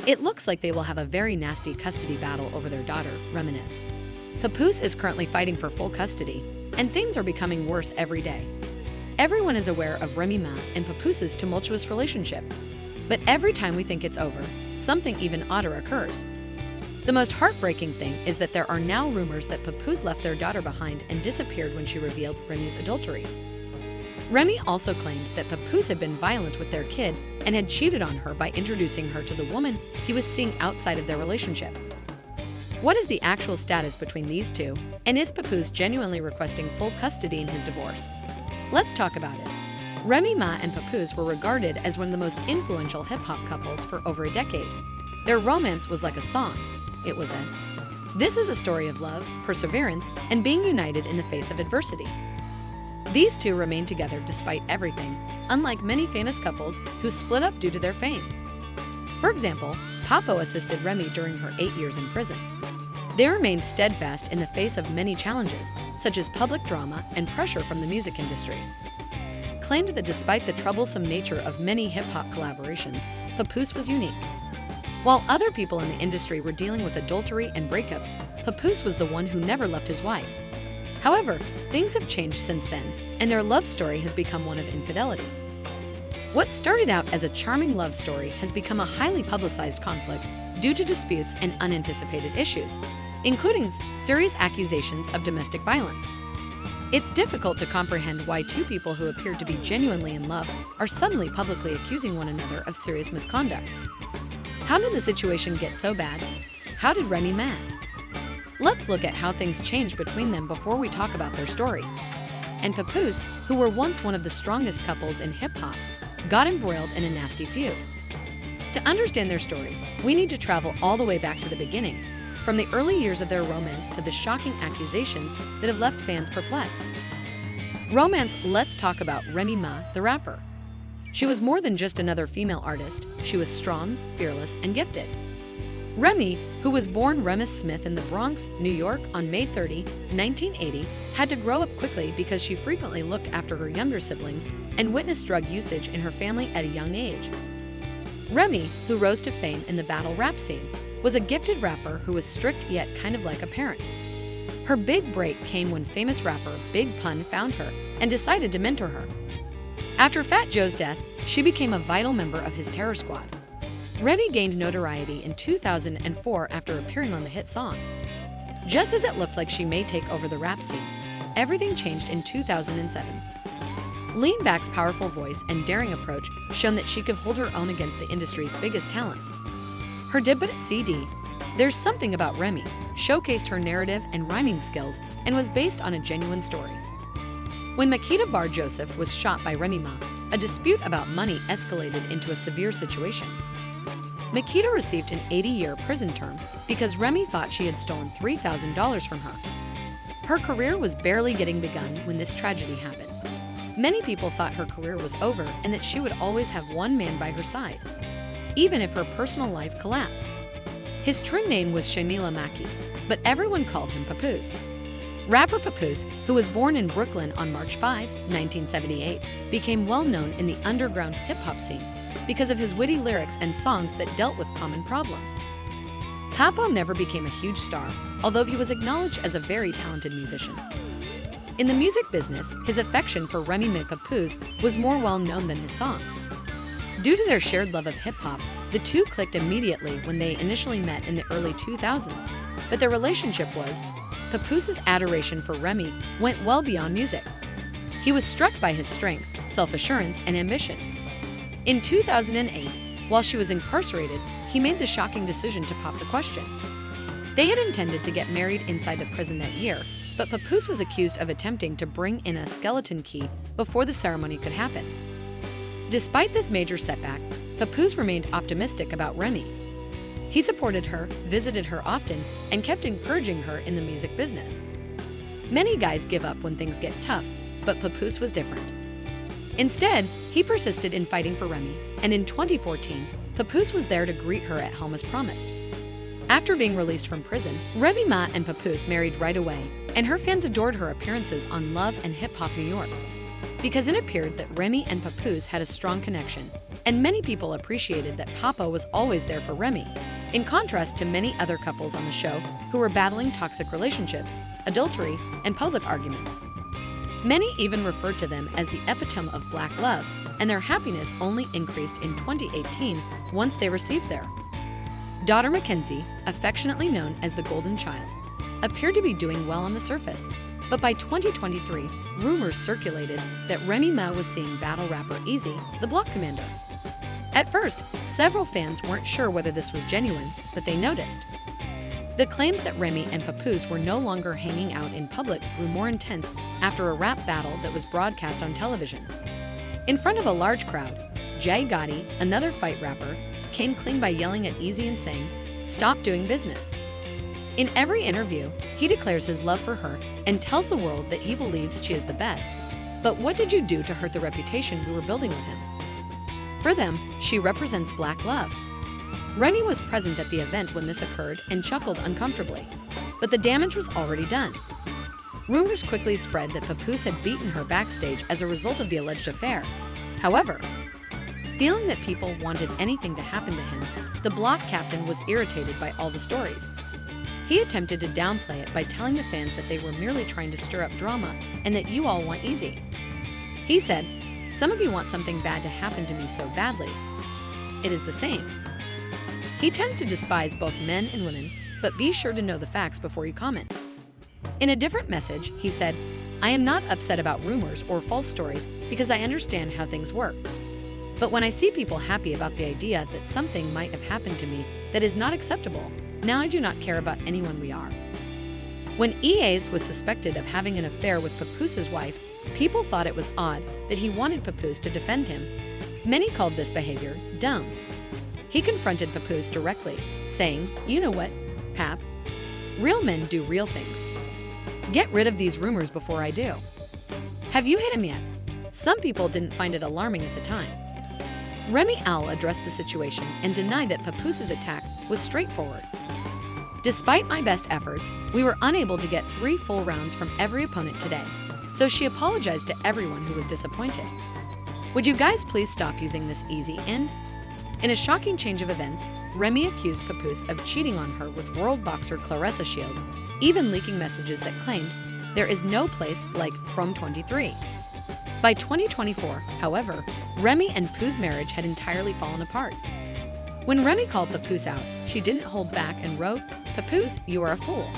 It looks like they will have a very nasty custody battle over their daughter, Reminisce. Papoose is currently fighting for full custody, and things are becoming worse every day. Everyone is aware of Remy Ma and Papoose's tumultuous relationship, but every time we think it's over, something even odder occurs. The most heartbreaking thing is that there are now rumors that Papoose left their daughter behind and disappeared when she revealed Remy's adultery. Remy also claimed that Papoose had been violent with their kid and had cheated on her by introducing her to the woman he was seeing outside of their relationship. What is the actual status between these two, and is Papoose genuinely requesting full custody in his divorce? Let's talk about it. Remy Ma and Papoose were regarded as one of the most influential hip-hop couples for over a decade. Their romance was like a song. It was a This is a story of love, perseverance, and being united in the face of adversity. These two remained together despite everything, unlike many famous couples who split up due to their fame. For example, Papo assisted Remy during her 8 years in prison. They remained steadfast in the face of many challenges, such as public drama and pressure from the music industry. Claimed that despite the troublesome nature of many hip-hop collaborations, Papoose was unique. While other people in the industry were dealing with adultery and breakups, Papoose was the one who never left his wife. However, things have changed since then, and their love story has become one of infidelity. What started out as a charming love story has become a highly publicized conflict due to disputes and unanticipated issues, including serious accusations of domestic violence. It's difficult to comprehend why two people who appear to be genuinely in love are suddenly publicly accusing one another of serious misconduct. How did the situation get so bad? How did Remy mad? Let's look at how things changed between them before we talk about their story. And Papoose, who were once one of the strongest couples in hip-hop, got embroiled in a nasty feud. To understand their story, we need to travel all the way back to the beginning, from the early years of their romance to the shocking accusations that have left fans perplexed. Romance, let's talk about Remy Ma, the rapper. She was more than just another female artist. She was strong, fearless, and gifted. Remy, who was born Remus Smith in the Bronx, New York on May 30, 1980, had to grow up quickly because she frequently looked after her younger siblings and witnessed drug usage in her family at a young age. Remy, who rose to fame in the battle rap scene, was a gifted rapper who was strict yet kind of like a parent. Her big break came when famous rapper Big Pun found her and decided to mentor her. After Fat Joe's death, she became a vital member of his terror squad. Remy gained notoriety in 2004 after appearing on the hit song. Just as it looked like she may take over the rap scene, everything changed in 2007. Lean Back's powerful voice and daring approach shown that she could hold her own against the industry's biggest talents. Her debut CD, There's Something About Remy, showcased her narrative and rhyming skills and was based on a genuine story. When Makita Bar Joseph was shot by Remy Ma, a dispute about money escalated into a severe situation. Makita received an 80-year prison term because Remy thought she had stolen $3,000 from her. Her career was barely getting begun when this tragedy happened. Many people thought her career was over and that she would always have one man by her side, even if her personal life collapsed. His true name was Shanila Maki, but everyone called him Papoose. Rapper Papoose, who was born in Brooklyn on March 5, 1978, became well known in the underground hip-hop scene because of his witty lyrics and songs that dealt with common problems. Papo never became a huge star, although he was acknowledged as a very talented musician. In the music business, his affection for Remy Ma Papoose was more well-known than his songs. Due to their shared love of hip-hop, the two clicked immediately when they initially met in the early 2000s, but their relationship was Papoose's adoration for Remy went well beyond music. He was struck by his strength, self-assurance, and ambition. In 2008, while she was incarcerated, he made the shocking decision to pop the question. They had intended to get married inside the prison that year, but Papoose was accused of attempting to bring in a skeleton key before the ceremony could happen. Despite this major setback, Papoose remained optimistic about Remy. He supported her, visited her often, and kept encouraging her in the music business. Many guys give up when things get tough, but Papoose was different. Instead, he persisted in fighting for Remy, and in 2014, Papoose was there to greet her at home as promised. After being released from prison, Remy Ma and Papoose married right away, and her fans adored her appearances on Love and Hip Hop New York. because it appeared that Remy and Papoose had a strong connection, and many people appreciated that Papa was always there for Remy, in contrast to many other couples on the show who were battling toxic relationships, adultery, and public arguments. Many even referred to them as the epitome of black love, and their happiness only increased in 2018 once they received their daughter Mackenzie, affectionately known as the Golden Child, appeared to be doing well on the surface. But by 2023, rumors circulated that Remy Ma was seeing battle rapper Easy, the Block Commander. At first, several fans weren't sure whether this was genuine, but they noticed. The claims that Remy and Papoose were no longer hanging out in public grew more intense after a rap battle that was broadcast on television. In front of a large crowd, Jay Gotti, another fight rapper, came clean by yelling at Easy and saying, "Stop doing business." In every interview, he declares his love for her and tells the world that he believes she is the best. But what did you do to hurt the reputation we were building with him? For them, she represents black love. Remy was present at the event when this occurred and chuckled uncomfortably. But the damage was already done. Rumors quickly spread that Papoose had beaten her backstage as a result of the alleged affair. However, feeling that people wanted anything to happen to him, the Block captain was irritated by all the stories. He attempted to downplay it by telling the fans that they were merely trying to stir up drama and that you all want Easy. He said, "Some of you want something bad to happen to me so badly. It is the same." He tends to despise both men and women, but be sure to know the facts before you comment. In a different message, he said, "I am not upset about rumors or false stories because I understand how things work. But when I see people happy about the idea that something might have happened to me that is not acceptable, now I do not care about anyone we are." When EAs was suspected of having an affair with Papoose's wife, people thought it was odd that he wanted Papoose to defend him. Many called this behavior dumb. He confronted Papoose directly, saying, "You know what, Pap? Real men do real things. Get rid of these rumors before I do. Have you hit him yet?" Some people didn't find it alarming at the time. Remy Owl addressed the situation and denied that Papoose's attack was straightforward. "Despite my best efforts, we were unable to get 3 full rounds from every opponent today, so she apologized to everyone who was disappointed. Would you guys please stop using this easy end?" In a shocking change of events, Remy accused Papoose of cheating on her with world boxer Claressa Shields, even leaking messages that claimed, "There is no place like Chrome 23. By 2024, however, Remy and Poo's marriage had entirely fallen apart. When Remy called Papoose out, she didn't hold back and wrote, "Papoose, you are a fool."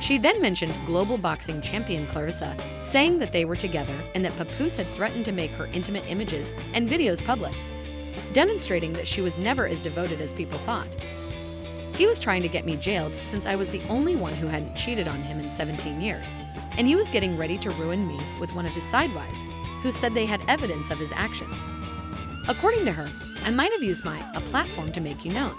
She then mentioned global boxing champion Claressa, saying that they were together and that Papoose had threatened to make her intimate images and videos public, demonstrating that she was never as devoted as people thought. "He was trying to get me jailed since I was the only one who hadn't cheated on him in 17 years, and he was getting ready to ruin me with one of his sidewives, who said they had evidence of his actions. According to her, I might have used a platform to make you known.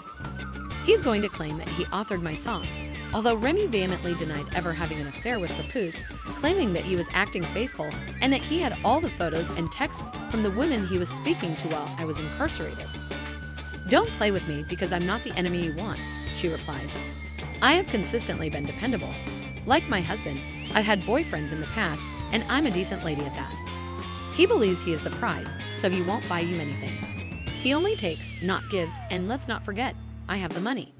He's going to claim that he authored my songs, although Remy vehemently denied ever having an affair with Papoose, claiming that he was acting faithful and that he had all the photos and texts from the women he was speaking to while I was incarcerated. "Don't play with me because I'm not the enemy you want," she replied. "I have consistently been dependable. Like my husband, I've had boyfriends in the past, and I'm a decent lady at that. He believes he is the prize, so he won't buy you anything. He only takes, not gives, and let's not forget, I have the money.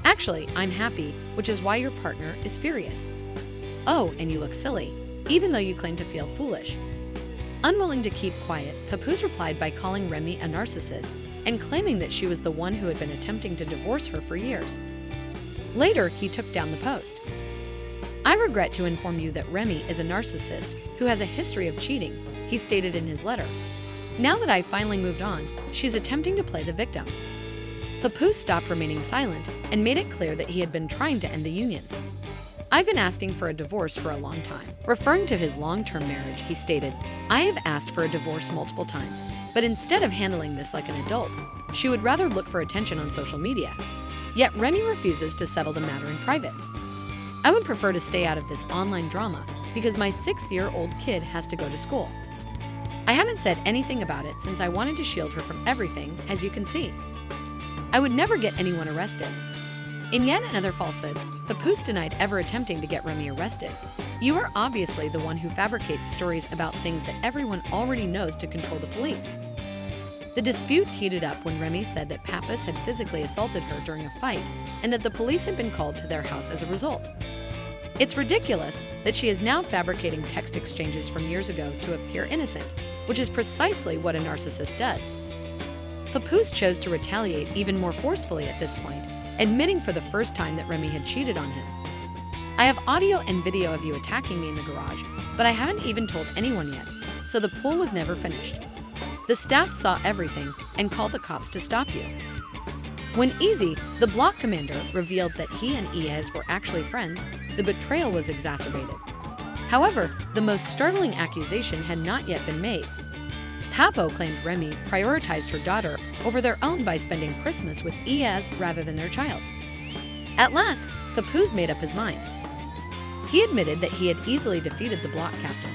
Actually, I'm happy, which is why your partner is furious. Oh, and you look silly, even though you claim to feel foolish." Unwilling to keep quiet, Papoose replied by calling Remy a narcissist and claiming that she was the one who had been attempting to divorce her for years. Later, he took down the post. "I regret to inform you that Remy is a narcissist who has a history of cheating," he stated in his letter. "Now that I've finally moved on, she's attempting to play the victim." Papoose stopped remaining silent and made it clear that he had been trying to end the union. "I've been asking for a divorce for a long time." Referring to his long-term marriage, he stated, "I have asked for a divorce multiple times, but instead of handling this like an adult, she would rather look for attention on social media. Yet Remy refuses to settle the matter in private. I would prefer to stay out of this online drama because my 6-year-old kid has to go to school. I haven't said anything about it since I wanted to shield her from everything, as you can see. I would never get anyone arrested. In yet another falsehood, Papoose denied ever attempting to get Remy arrested. You are obviously the one who fabricates stories about things that everyone already knows to control the police. The dispute heated up when Remy said that Papoose had physically assaulted her during a fight and that the police had been called to their house as a result. It's ridiculous that she is now fabricating text exchanges from years ago to appear innocent, which is precisely what a narcissist does. Papoose chose to retaliate even more forcefully at this point, admitting for the first time that Remy had cheated on him. I have audio and video of you attacking me in the garage, but I haven't even told anyone yet, so the pool was never finished. The staff saw everything and called the cops to stop you. When Easy, the block commander, revealed that he and Iez were actually friends, the betrayal was exacerbated. However, the most startling accusation had not yet been made. Papo claimed Remy prioritized her daughter over their own by spending Christmas with Iez rather than their child. At last, Papoose made up his mind. He admitted that he had easily defeated the block captain.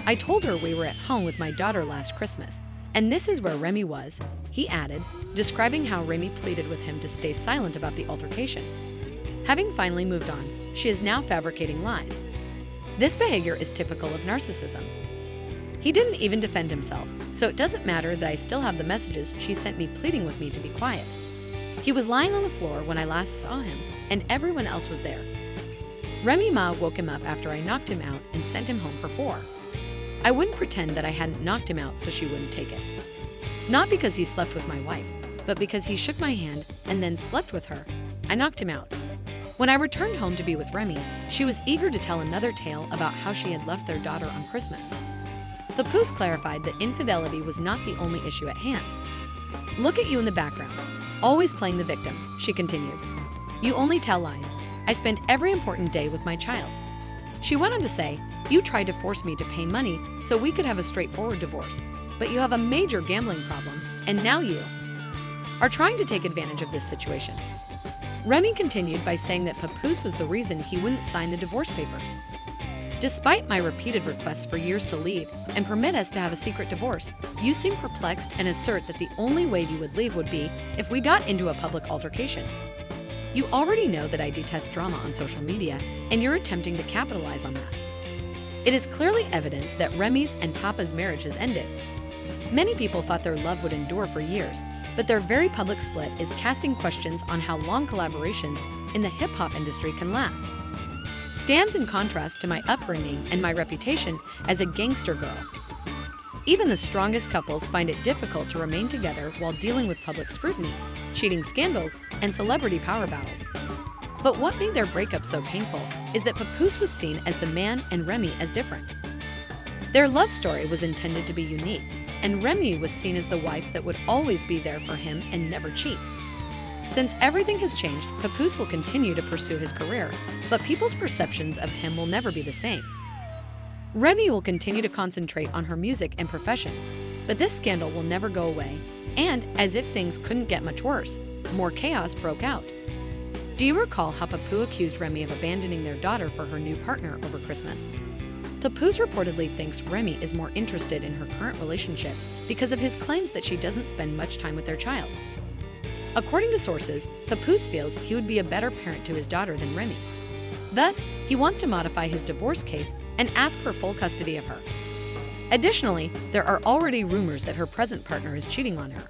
I told her we were at home with my daughter last Christmas, and this is where Remy was, he added, describing how Remy pleaded with him to stay silent about the altercation. Having finally moved on, she is now fabricating lies. This behavior is typical of narcissism. He didn't even defend himself, so it doesn't matter that I still have the messages she sent me pleading with me to be quiet. He was lying on the floor when I last saw him, and everyone else was there. Remy Ma woke him up after I knocked him out and sent him home for 4. I wouldn't pretend that I hadn't knocked him out so she wouldn't take it. Not because he slept with my wife, but because he shook my hand and then slept with her. I knocked him out. When I returned home to be with Remy, she was eager to tell another tale about how she had left their daughter on Christmas. Papoose clarified that infidelity was not the only issue at hand. Look at you in the background, always playing the victim, she continued. You only tell lies. I spend every important day with my child. She went on to say, you tried to force me to pay money so we could have a straightforward divorce, but you have a major gambling problem, and now you are trying to take advantage of this situation. Remy continued by saying that Papoose was the reason he wouldn't sign the divorce papers. Despite my repeated requests for years to leave and permit us to have a secret divorce, you seem perplexed and assert that the only way you would leave would be if we got into a public altercation. You already know that I detest drama on social media, and you're attempting to capitalize on that. It is clearly evident that Remy's and Papa's marriage has ended. Many people thought their love would endure for years, but their very public split is casting questions on how long collaborations in the hip-hop industry can last. Stands in contrast to my upbringing and my reputation as a gangster girl. Even the strongest couples find it difficult to remain together while dealing with public scrutiny, cheating scandals, and celebrity power battles. But what made their breakup so painful is that Papoose was seen as the man and Remy as different. Their love story was intended to be unique, and Remy was seen as the wife that would always be there for him and never cheat. Since everything has changed, Papoose will continue to pursue his career, but people's perceptions of him will never be the same. Remy will continue to concentrate on her music and profession, but this scandal will never go away, and as if things couldn't get much worse, more chaos broke out. Do you recall how Papoose accused Remy of abandoning their daughter for her new partner over Christmas? Papoose reportedly thinks Remy is more interested in her current relationship because of his claims that she doesn't spend much time with their child. According to sources, Papoose feels he would be a better parent to his daughter than Remy. Thus, he wants to modify his divorce case and ask for full custody of her. Additionally, there are already rumors that her present partner is cheating on her.